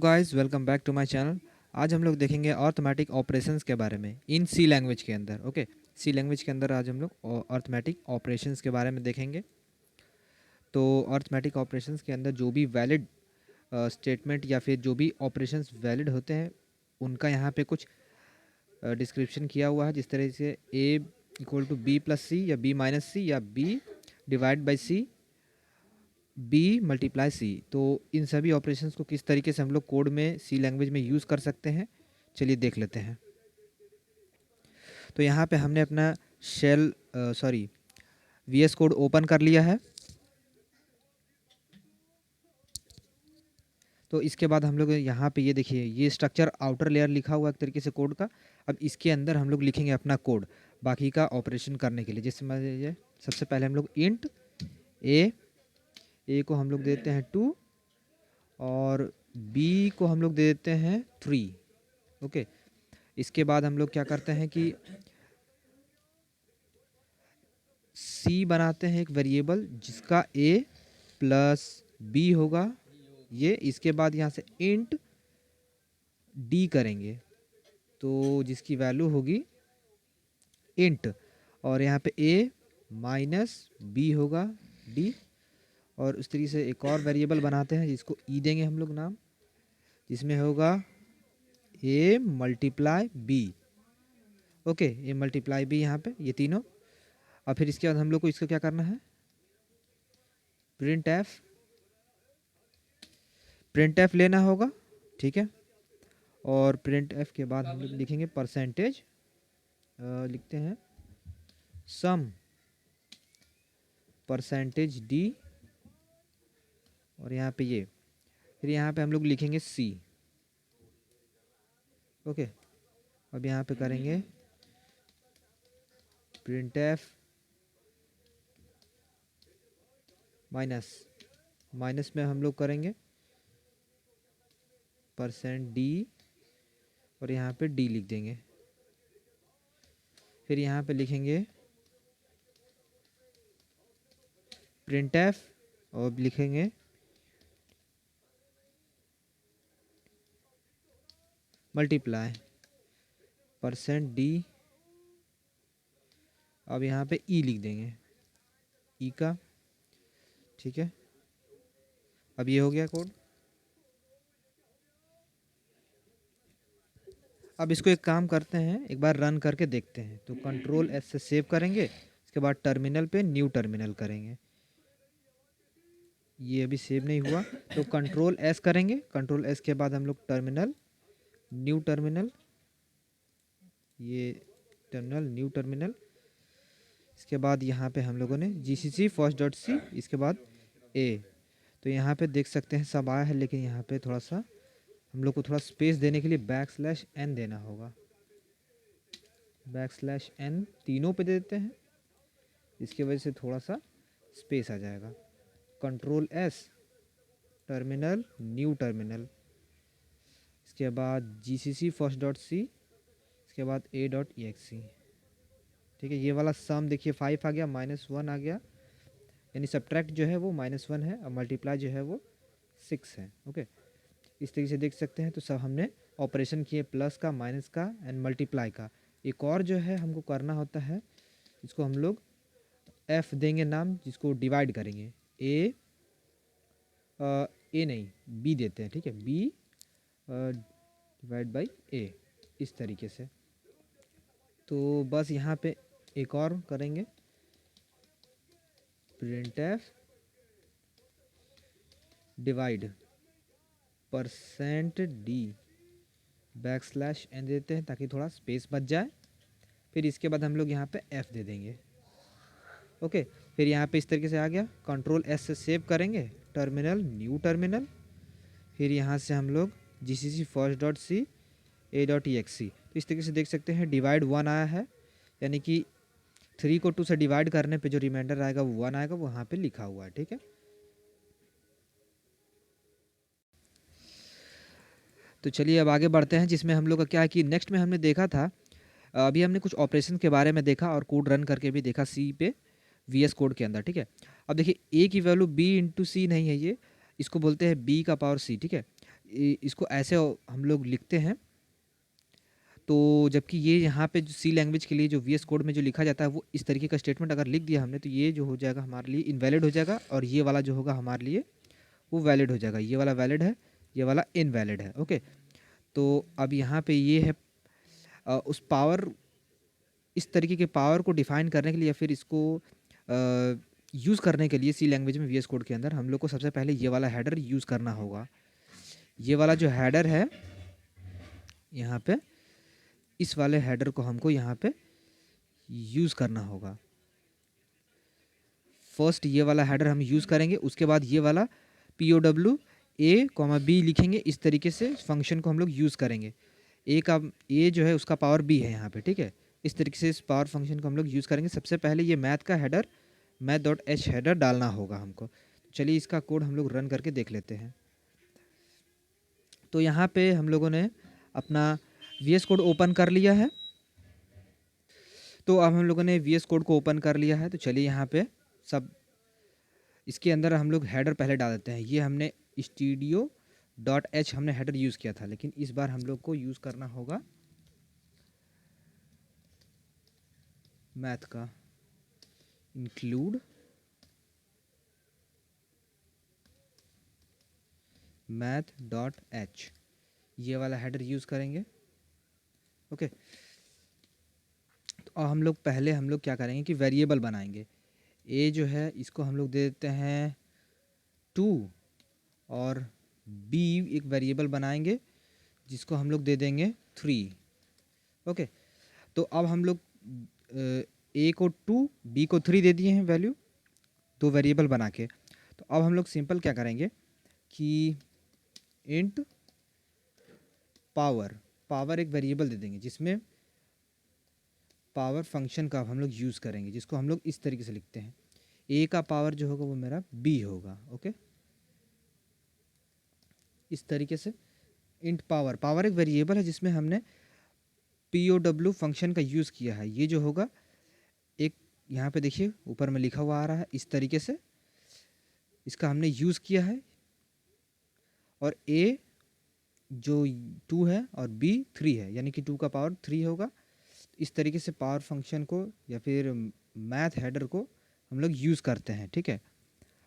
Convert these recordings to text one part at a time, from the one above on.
Guys, welcome back to my channel. आज हम लोग देखेंगे अर्थमेटिक ऑपरेशंस के बारे में इन सी लैंग्वेज के अंदर। ओके, सी लैंग्वेज के अंदर आज हम लोग अर्थमेटिक ऑपरेशंस के बारे में देखेंगे। तो अर्थमेटिक ऑपरेशंस के अंदर जो भी वैलिड स्टेटमेंट या फिर जो भी ऑपरेशंस वैलिड होते हैं उनका यहाँ पे कुछ डिस्क्रिप्शन किया हुआ है। जिस तरह से A equal to B plus C या बी माइनस सी या B divide by C, B multiply C. तो इन सभी ऑपरेशंस को किस तरीके से हम लोग कोड में सी लैंग्वेज में यूज़ कर सकते हैं, चलिए देख लेते हैं। तो यहाँ पे हमने अपना वीएस कोड ओपन कर लिया है। तो इसके बाद हम लोग यहाँ पे ये देखिए, ये स्ट्रक्चर आउटर लेयर लिखा हुआ है एक तरीके से कोड का। अब इसके अंदर हम लोग लिखेंगे अपना कोड बाकी का ऑपरेशन करने के लिए। जैसे मान सबसे पहले हम लोग इंट ए को हम लोग देते हैं 2 और बी को हम लोग दे देते हैं 3। ओके, इसके बाद हम लोग क्या करते हैं कि सी बनाते हैं एक वेरिएबल जिसका ए प्लस बी होगा ये। इसके बाद यहाँ से इंट डी करेंगे तो जिसकी वैल्यू होगी इंट, और यहाँ पे ए माइनस बी होगा डी। और उस तरीके से एक और वेरिएबल बनाते हैं जिसको ई देंगे हम लोग नाम, जिसमें होगा A multiply B. Okay, A multiply B यहाँ पे ये तीनों। और फिर इसके बाद हम लोग को इसको क्या करना है, प्रिंट एफ लेना होगा, ठीक है। और प्रिंट एफ के बाद हम लोग लिखेंगे परसेंटेज, लिखते हैं सम परसेंटेज डी, और यहाँ पे ये, फिर यहाँ पे हम लोग लिखेंगे सी। ओके, अब यहाँ पे करेंगे प्रिंट एफ माइनस में हम लोग करेंगे परसेंट डी, और यहाँ पे डी लिख देंगे। फिर यहाँ पे लिखेंगे प्रिंट एफ और लिखेंगे मल्टीप्लाई परसेंट डी। अब यहाँ पे ई लिख देंगे, ई का, ठीक है। अब ये हो गया कोड। अब इसको एक काम करते हैं, एक बार रन करके देखते हैं। तो कंट्रोल एस से सेव करेंगे, इसके बाद टर्मिनल पे न्यू टर्मिनल करेंगे। ये अभी सेव नहीं हुआ तो कंट्रोल एस करेंगे, कंट्रोल एस के बाद हम लोग टर्मिनल न्यू टर्मिनल, ये टर्मिनल न्यू टर्मिनल। इसके बाद यहाँ पे हम लोगों ने जीसीसी फर्स्ट डॉट सी, इसके बाद ए। तो यहाँ पे देख सकते हैं सब आया है, लेकिन यहाँ पे थोड़ा सा हम लोग को थोड़ा स्पेस देने के लिए \n देना होगा। \n तीनों पे दे देते हैं, इसकी वजह से थोड़ा सा स्पेस आ जाएगा। Control S terminal new terminal, इसके बाद जीसीसी फर्स्ट डॉट सी, इसके बाद a.exe, ठीक है। ये वाला सम देखिए 5 आ गया, -1 आ गया, यानी सब्ट्रैक्ट जो है वो -1 है और मल्टीप्लाई जो है वो 6 है। ओके, इस तरीके से देख सकते हैं। तो सब हमने ऑपरेशन किए, प्लस का, माइनस का एंड मल्टीप्लाई का। एक और जो है हमको करना होता है, इसको हम लोग एफ देंगे नाम, जिसको डिवाइड करेंगे। ए नहीं, बी देते हैं, ठीक है। बी डिवाइड बाई ए, इस तरीके से। तो बस यहाँ पे एक और करेंगे, print F divide percent D \n देते हैं ताकि थोड़ा स्पेस बच जाए। फिर इसके बाद हम लोग यहाँ पे f दे देंगे। ओके, फिर यहाँ पे इस तरीके से आ गया। कंट्रोल एस से सेव करेंगे, टर्मिनल न्यू टर्मिनल, फिर यहाँ से हम लोग GCC first dot C a.exe। तो इस तरीके से देख सकते हैं डिवाइड 1 आया है, यानी कि 3 को 2 से डिवाइड करने पे जो रिमाइंडर आएगा वो 1 आएगा, वो यहाँ पे लिखा हुआ है, ठीक है। तो चलिए अब आगे बढ़ते हैं, जिसमें हम लोग का क्या है कि नेक्स्ट में हमने देखा था, अभी हमने कुछ ऑपरेशन के बारे में देखा और कोड रन करके भी देखा सी पे, वीएस कोड के अंदर, ठीक है। अब देखिए ए की वैल्यू बी इंटू सी नहीं है, ये इसको बोलते हैं बी का पावर सी, ठीक है। इसको ऐसे हम लोग लिखते हैं। तो जबकि ये यहाँ पे जो सी लैंग्वेज के लिए जो वीएस कोड में जो लिखा जाता है वो इस तरीके का स्टेटमेंट अगर लिख दिया हमने तो ये जो हो जाएगा हमारे लिए इनवैलिड हो जाएगा, और ये वाला जो होगा हमारे लिए वो वैलिड हो जाएगा। ये वाला वैलिड है, ये वाला इनवैलिड है। ओके, तो अब यहाँ पे ये है उस पावर, इस तरीके के पावर को डिफाइन करने के लिए या फिर इसको यूज़ करने के लिए सी लैंग्वेज में वीएस कोड के अंदर हम लोग को सबसे पहले ये वाला हेडर यूज़ करना होगा। ये वाला जो हेडर है यहाँ पे, इस वाले हेडर को हमको यहाँ पे यूज़ करना होगा। फर्स्ट ये वाला हेडर हम यूज़ करेंगे, उसके बाद ये वाला POW A, B लिखेंगे। इस तरीके से फंक्शन को हम लोग यूज़ करेंगे। ए का ए जो है उसका पावर B है यहाँ पे, ठीक है। इस तरीके से इस पावर फंक्शन को हम लोग यूज़ करेंगे। सबसे पहले ये मैथ का हेडर math.h हेडर डालना होगा हमको। चलिए इसका कोड हम लोग रन करके देख लेते हैं। तो यहाँ पे हम लोगों ने अपना VS कोड ओपन कर लिया है। तो अब हम लोगों ने VS कोड को ओपन कर लिया है। तो चलिए यहाँ पे सब इसके अंदर हम लोग हेडर पहले डाल देते हैं। ये हमने studio.h हमने हेडर यूज़ किया था, लेकिन इस बार हम लोग को यूज़ करना होगा मैथ का इंक्लूड math.h, ये वाला हेडर यूज़ करेंगे। ओके, तो हम लोग पहले हम लोग क्या करेंगे कि वेरिएबल बनाएंगे। ए जो है इसको हम लोग दे देते हैं 2, और बी एक वेरिएबल बनाएंगे जिसको हम लोग दे देंगे 3। ओके, तो अब हम लोग ए को 2, बी को 3 दे दिए हैं वैल्यू, 2 वेरिएबल बना के। तो अब हम लोग सिंपल क्या करेंगे कि इंट पावर एक वेरिएबल दे देंगे जिसमें पावर फंक्शन का हम लोग यूज़ करेंगे, जिसको हम लोग इस तरीके से लिखते हैं। ए का पावर जो होगा वो मेरा बी होगा। ओके, इस तरीके से इंट पावर एक वेरिएबल है जिसमें हमने POW फंक्शन का यूज़ किया है। ये जो होगा एक यहाँ पे देखिए ऊपर में लिखा हुआ आ रहा है, इस तरीके से इसका हमने यूज़ किया है। और ए जो 2 है और बी 3 है, यानी कि 2 का पावर 3 होगा। इस तरीके से पावर फंक्शन को या फिर मैथ हेडर को हम लोग यूज़ करते हैं, ठीक है।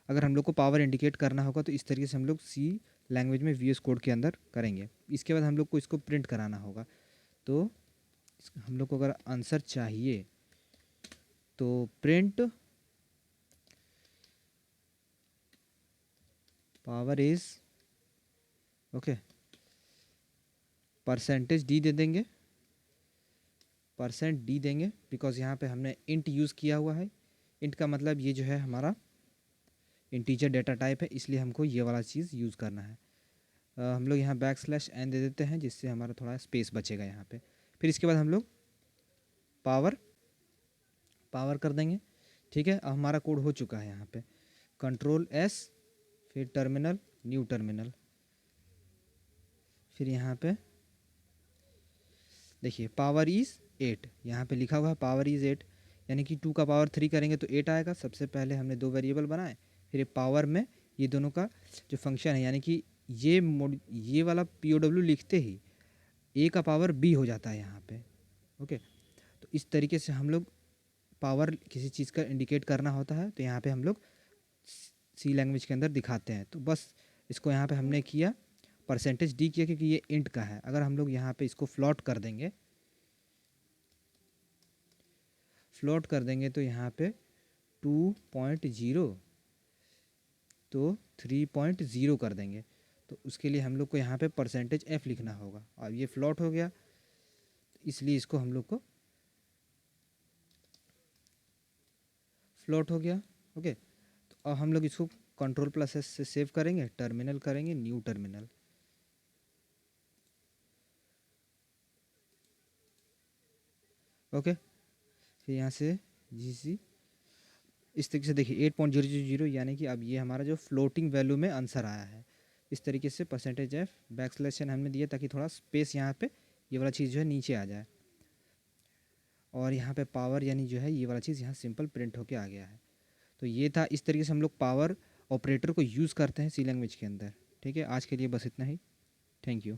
अगर हम लोग को पावर इंडिकेट करना होगा तो इस तरीके से हम लोग सी लैंग्वेज में VS कोड के अंदर करेंगे। इसके बाद हम लोग को इसको प्रिंट कराना होगा। तो हम लोग को अगर आंसर चाहिए तो print power is okay %d दे देंगे, %d देंगे, बिकॉज यहाँ पे हमने इंट यूज़ किया हुआ है। इंट का मतलब ये जो है हमारा इंटीजर डेटा टाइप है, इसलिए हमको ये वाला चीज़ यूज़ करना है। हम लोग यहाँ \n दे देते हैं जिससे हमारा थोड़ा स्पेस बचेगा यहाँ पे। फिर इसके बाद हम लोग पावर कर देंगे, ठीक है। अब हमारा कोड हो चुका है यहाँ पे। Ctrl+S, फिर टर्मिनल, न्यू टर्मिनल, फिर यहाँ पे देखिए पावर इज़ 8, यहाँ पे लिखा हुआ है पावर इज़ 8, यानी कि 2 का पावर 3 करेंगे तो 8 आएगा। सबसे पहले हमने 2 वेरिएबल बनाए, फिर पावर में ये दोनों का जो फंक्शन है, यानी कि ये वाला POW लिखते ही ए का पावर बी हो जाता है यहाँ पे। ओके, तो इस तरीके से हम लोग पावर किसी चीज़ का इंडिकेट करना होता है तो यहाँ पे हम लोग सी लैंग्वेज के अंदर दिखाते हैं। तो बस इसको यहाँ पे हमने किया %d किया क्योंकि ये इंट का है। अगर हम लोग यहाँ पे इसको फ्लॉट कर देंगे तो यहाँ पे 2.0 तो 3.0 कर देंगे। तो उसके लिए हम लोग को यहाँ पे %f लिखना होगा। और ये फ्लॉट हो गया, इसलिए इसको हम लोग को फ्लॉट हो गया। ओके, तो अब हम लोग इसको Ctrl+S से सेव करेंगे, टर्मिनल करेंगे, न्यू टर्मिनल। ओके, फिर यहाँ से GC इस तरीके से देखिए 8.000, यानी कि अब ये हमारा जो फ्लोटिंग वैल्यू में आंसर आया है। इस तरीके से %f \n हमने दिया ताकि थोड़ा स्पेस यहाँ पे ये वाला चीज़ जो है नीचे आ जाए, और यहाँ पे पावर यानी जो है ये वाला चीज़ यहाँ सिंपल प्रिंट होके आ गया है। तो ये था, इस तरीके से हम लोग पावर ऑपरेटर को यूज़ करते हैं सी लैंग्वेज के अंदर। ठीक है, आज के लिए बस इतना ही। Thank you.